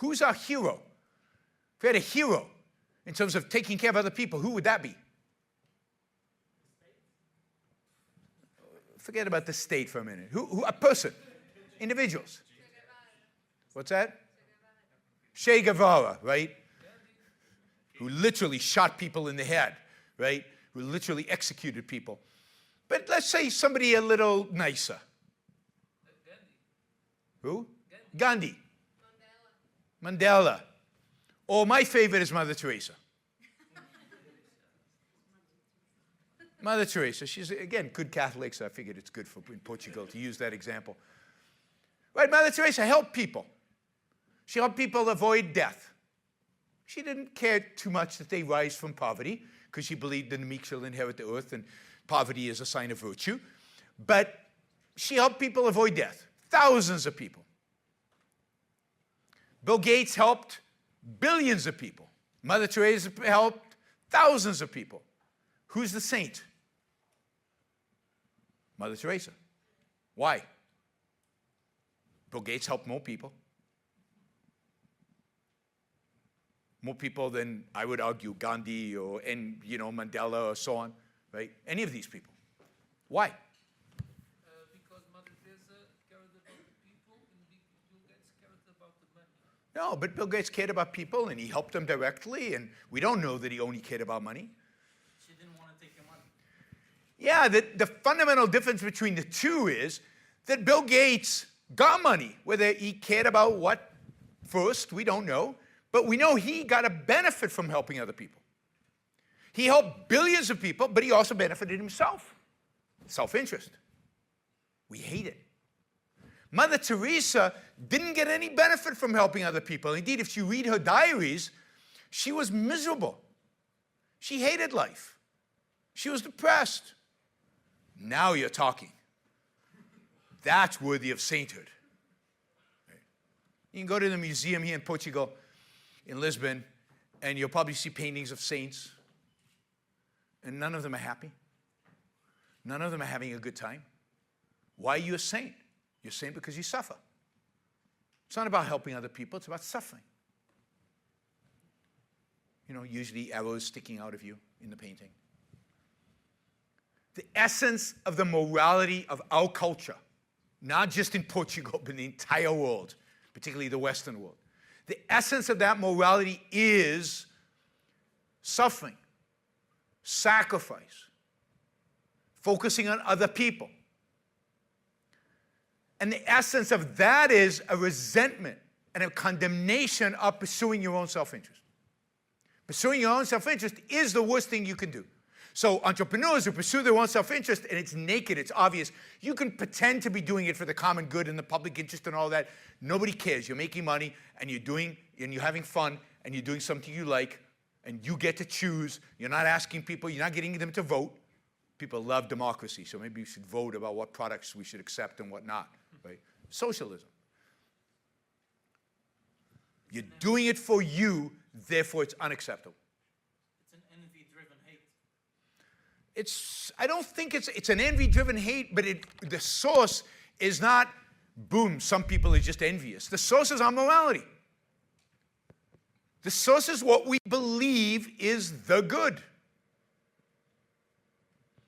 Who's our hero? If we had a hero in terms of taking care of other people, who would that be? Forget about the state for a minute. Who a person, individuals. What's that? Che Guevara, right? Who literally shot people in the head, right? Who literally executed people. But let's say somebody a little nicer. Who? Gandhi. Mandela. Or my favorite is Mother Teresa. Mother Teresa, she's, again, good Catholic, so I figured it's good for in Portugal to use that example. Right, Mother Teresa helped people. She helped people avoid death. She didn't care too much that they rise from poverty, because she believed in the meek shall inherit the earth, and poverty is a sign of virtue. But she helped people avoid death. Thousands of people. Bill Gates helped billions of people. Mother Teresa helped thousands of people. Who's the saint? Mother Teresa. Why? Bill Gates helped more people. More people than, I would argue, Gandhi or Mandela or so on, right? Any of these people. Why? Because Mother Teresa cared about the people and Bill Gates cared about the money. No, but Bill Gates cared about people and he helped them directly, and we don't know that he only cared about money. She didn't want to take your money. Yeah, the fundamental difference between the two is that Bill Gates got money. Whether he cared about what first, we don't know. But we know he got a benefit from helping other people. He helped billions of people, but he also benefited himself. Self-interest. We hate it. Mother Teresa didn't get any benefit from helping other people. Indeed, if you read her diaries, she was miserable. She hated life. She was depressed. Now you're talking. That's worthy of sainthood. You can go to the museum here in Portugal, in Lisbon, and you'll probably see paintings of saints, and none of them are happy. None of them are having a good time. Why are you a saint? You're a saint because you suffer. It's not about helping other people, it's about suffering. Usually arrows sticking out of you in the painting. The essence of the morality of our culture, not just in Portugal, but in the entire world, particularly the Western world. The essence of that morality is suffering, sacrifice, focusing on other people. And the essence of that is a resentment and a condemnation of pursuing your own self-interest. Pursuing your own self-interest is the worst thing you can do. So entrepreneurs who pursue their own self-interest, and it's naked, it's obvious, you can pretend to be doing it for the common good and the public interest and all that. Nobody cares. You're making money, and you're having fun, and you're doing something you like, and you get to choose. You're not asking people, you're not getting them to vote. People love democracy, so maybe we should vote about what products we should accept and what not, right? Socialism. You're doing it for you, therefore it's unacceptable. It's an envy-driven hate. I don't think it's an envy-driven hate, but the source is not, boom, some people are just envious. The source is our morality. The source is what we believe is the good.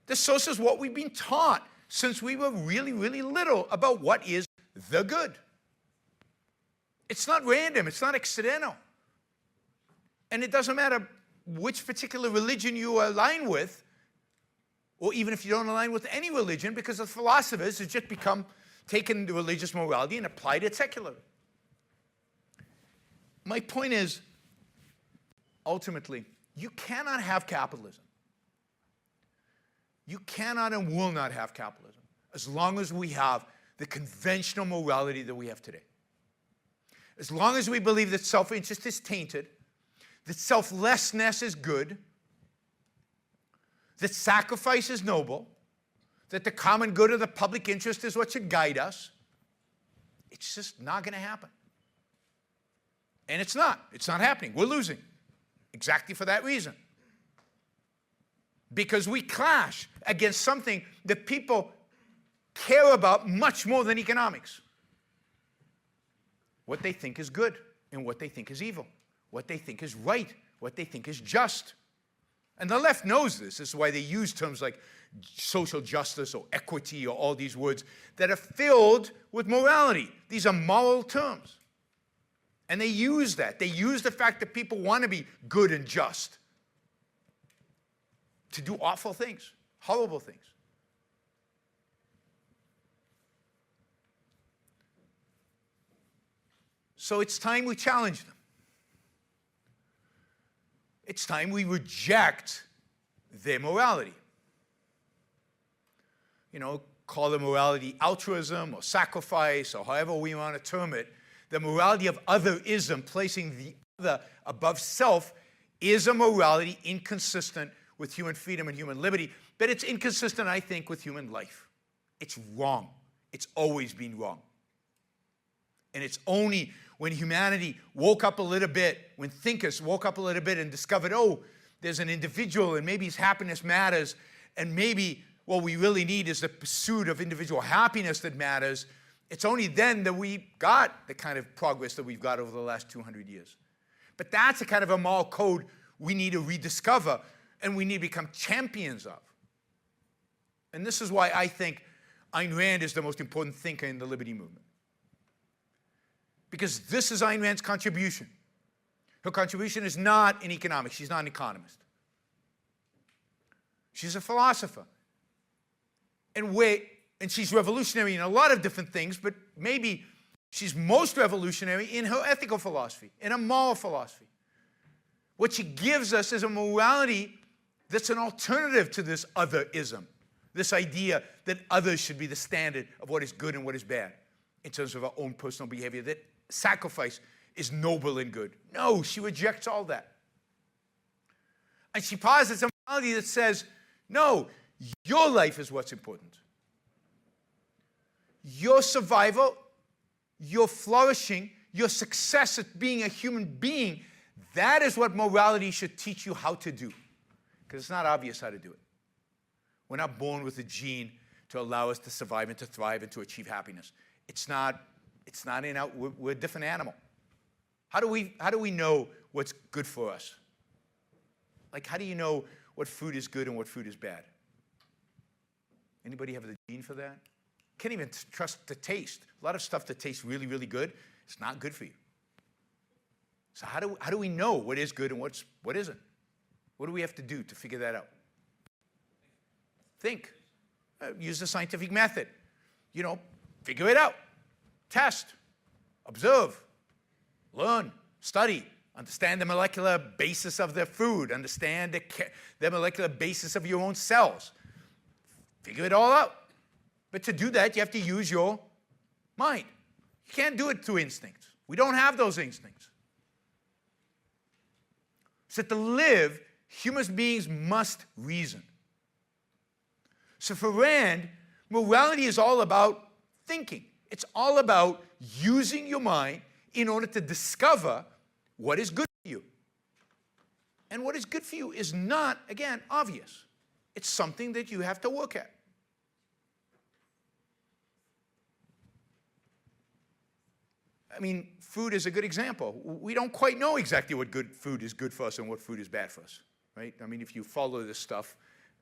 The source is what we've been taught since we were really, really little about what is the good. It's not random. It's not accidental. And it doesn't matter which particular religion you align with, or even if you don't align with any religion, because the philosophers have just taken the religious morality and applied it secularly. My point is, ultimately, you cannot have capitalism. You cannot and will not have capitalism as long as we have the conventional morality that we have today. As long as we believe that self-interest is tainted, that selflessness is good, that sacrifice is noble, that the common good of the public interest is what should guide us, it's just not going to happen. And it's not. It's not happening. We're losing. Exactly for that reason. Because we clash against something that people care about much more than economics. What they think is good. and what they think is evil, what they think is right, what they think is just. And the left knows this. This is why they use terms like social justice or equity or all these words that are filled with morality. These are moral terms. And they use that. They use the fact that people want to be good and just to do awful things, horrible things. So it's time we challenge them. It's time we reject their morality. You know, call the morality altruism or sacrifice or however we want to term it. The morality of otherism, placing the other above self, is a morality inconsistent with human freedom and human liberty, but it's inconsistent, I think, with human life. It's wrong. It's always been wrong. And it's only when humanity woke up a little bit, when thinkers woke up a little bit and discovered, oh, there's an individual and maybe his happiness matters, and maybe what we really need is the pursuit of individual happiness that matters. It's only then that we got the kind of progress that we've got over the last 200 years. But that's a kind of a moral code we need to rediscover and we need to become champions of. And this is why I think Ayn Rand is the most important thinker in the liberty movement. Because this is Ayn Rand's contribution. Her contribution is not in economics. She's not an economist. She's a philosopher. And she's revolutionary in a lot of different things, but maybe she's most revolutionary in her ethical philosophy, in a moral philosophy. What she gives us is a morality that's an alternative to this otherism, this idea that others should be the standard of what is good and what is bad in terms of our own personal behavior, that sacrifice is noble and good. No, she rejects all that. And she posits a morality that says, no, your life is what's important. Your survival, your flourishing, your success at being a human being, that is what morality should teach you how to do. Because it's not obvious how to do it. We're not born with a gene to allow us to survive and to thrive and to achieve happiness. It's not in our, we're a different animal. How do we know what's good for us? Like, how do you know what food is good and what food is bad? Anybody have the gene for that? Can't even trust the taste. A lot of stuff that tastes really, really good, it's not good for you. So how do we know what is good and what isn't? What do we have to do to figure that out? Think. Use the scientific method. You know, figure it out. Test. Observe. Learn. Study. Understand the molecular basis of the food. Understand the molecular basis of your own cells. Figure it all out. But to do that, you have to use your mind. You can't do it through instincts. We don't have those instincts. So to live, human beings must reason. So for Rand, morality is all about thinking. It's all about using your mind in order to discover what is good for you. And what is good for you is not, again, obvious. It's something that you have to work at. I mean, food is a good example. We don't quite know exactly what good food is good for us and what food is bad for us, right? I mean, if you follow this stuff,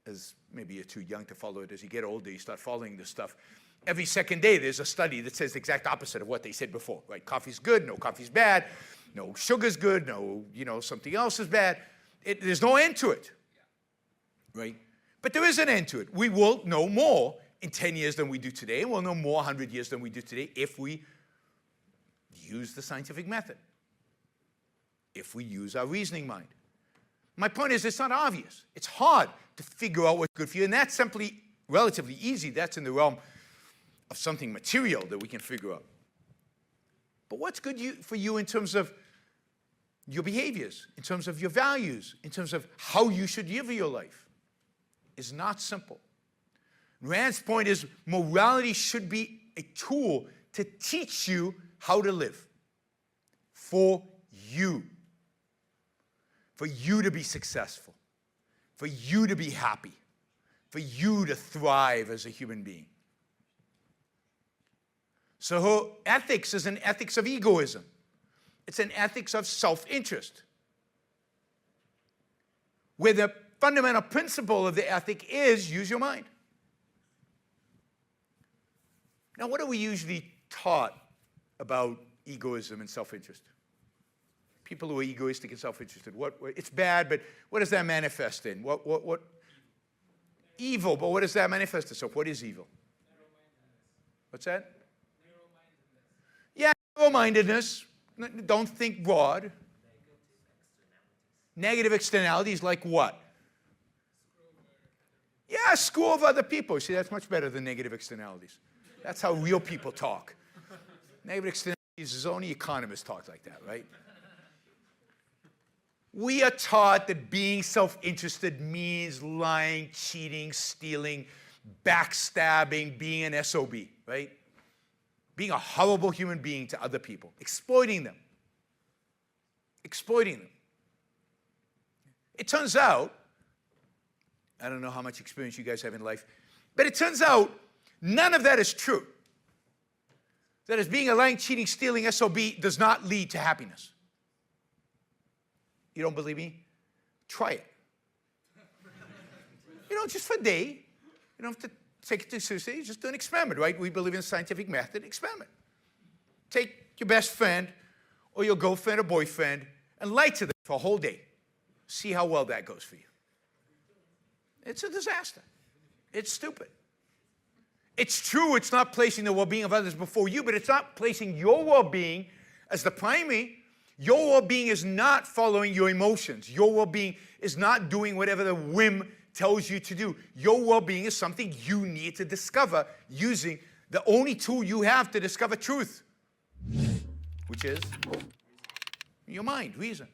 as maybe you're too young to follow it, as you get older, you start following this stuff. Every second day, there's a study that says the exact opposite of what they said before, right? Coffee's good, no coffee's bad, no sugar's good, no, something else is bad. There's no end to it, right? But there is an end to it. We will know more in 10 years than we do today, and we'll know more 100 years than we do today if we use the scientific method, if we use our reasoning mind. My point is, it's not obvious. It's hard to figure out what's good for you, and that's simply relatively easy. That's in the realm of something material that we can figure out. But what's good for you in terms of your behaviors, in terms of your values, in terms of how you should live your life is not simple. Rand's point is morality should be a tool to teach you how to live for you to be successful, for you to be happy, for you to thrive as a human being. So her ethics is an ethics of egoism. It's an ethics of self-interest, where the fundamental principle of the ethic is use your mind. Now, what are we usually taught about egoism and self-interest? People who are egoistic and self-interested. It's bad, but what does that manifest in? What? Evil, but what does that manifest itself? What is evil? What's that? Yeah, narrow-mindedness. Don't think broad. Negative externalities like what? Yeah, screw over other people. See, that's much better than negative externalities. That's how real people talk. Negative externalities is only economists talk like that, right? We are taught that being self-interested means lying, cheating, stealing, backstabbing, being an SOB, right? Being a horrible human being to other people, exploiting them. Exploiting them. It turns out, I don't know how much experience you guys have in life, but it turns out none of that is true. That is, being a lying, cheating, stealing SOB does not lead to happiness. You don't believe me? Try it. Just for a day. You don't have to take it too seriously. Just do an experiment, right? We believe in a scientific method. Experiment. Take your best friend or your girlfriend or boyfriend and lie to them for a whole day. See how well that goes for you. It's a disaster. It's stupid. It's true it's not placing the well-being of others before you, but it's not placing your well-being as the primary. Your well-being is not following your emotions. Your well-being is not doing whatever the whim tells you to do. Your well-being is something you need to discover using the only tool you have to discover truth, which is your mind, reason.